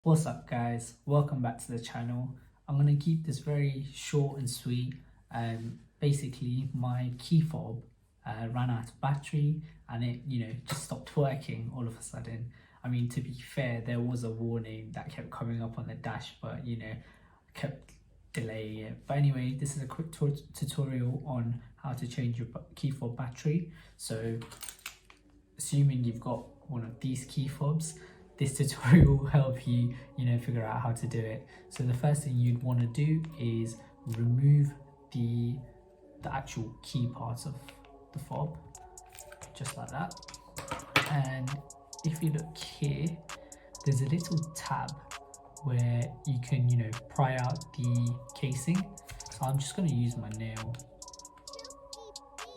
What's up guys, welcome back to the channel. I'm going to keep this very short and sweet. Basically my key fob ran out of battery and it just stopped working all of a sudden. I mean, to be fair, there was a warning that kept coming up on the dash, but kept delaying it. But anyway, this is a quick tutorial on how to change your key fob battery. So assuming you've got one of these key fobs, this tutorial will help you, figure out how to do it. So the first thing you'd want to do is remove the actual key part of the fob, just like that. And if you look here, there's a little tab where you can, pry out the casing. So I'm just going to use my nail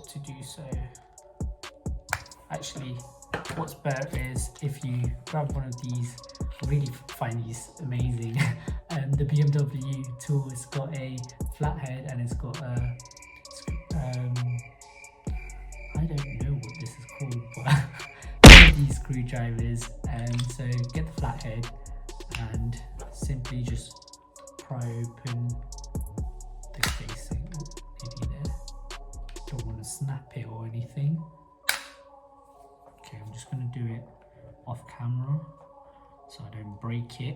to do so. Actually, what's better is if you grab one of these. I really find these amazing. The BMW tool has got a flathead and it's got a I don't know what this is called, but these screwdrivers. So get the flathead and simply just pry open the casing. Maybe there. Don't want to snap it or anything. Okay, I'm just going to do it off camera so I don't break it.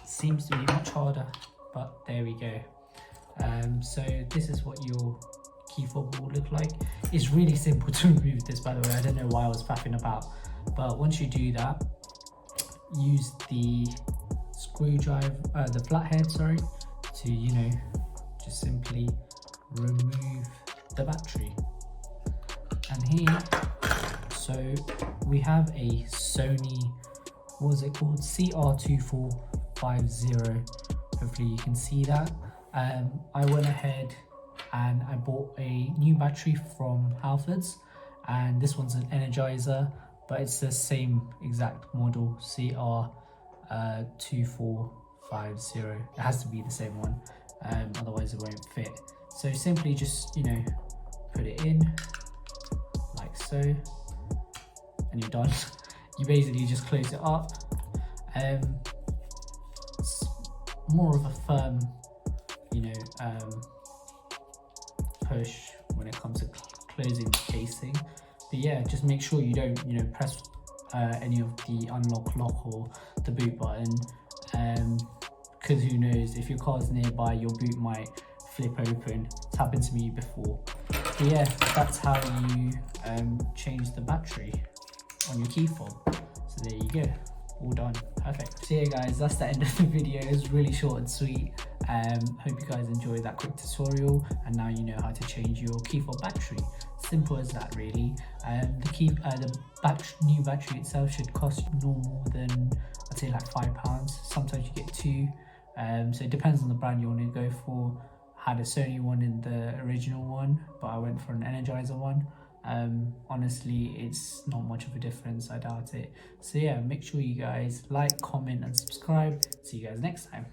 Seems to be much harder, but there we go. So this is what your key fob will look like. It's really simple to remove this, by the way. I don't know why I was faffing about, but once you do that, use the screwdriver, the flathead, sorry, to just simply remove the battery. And here, so we have a Sony, what was it called, CR2450. Hopefully you can see that. I went ahead and I bought a new battery from Halfords, and this one's an Energizer, but it's the same exact model, CR2450. It has to be the same one, otherwise it won't fit. So simply just put it in like so, and you're done. You basically just close it up. It's more of a firm push when it comes to closing the casing, but yeah, just make sure you don't press any of the unlock, lock, or the boot button, because who knows, if your car's nearby, your boot might flip open. It's happened to me before. But yeah, that's how you change the battery on your key fob. So there you go, all done, perfect. So yeah guys, that's the end of the video. It was really short and sweet. Hope you guys enjoyed that quick tutorial, and now you know how to change your key fob battery. Simple as that, really. The new battery itself should cost no more than, I'd say, like £5. Sometimes you get two, so it depends on the brand you want to go for. I had a Sony one in the original one, but I went for an Energizer one. Honestly, it's not much of a difference, I doubt it. So yeah, make sure you guys like, comment and subscribe. See you guys next time.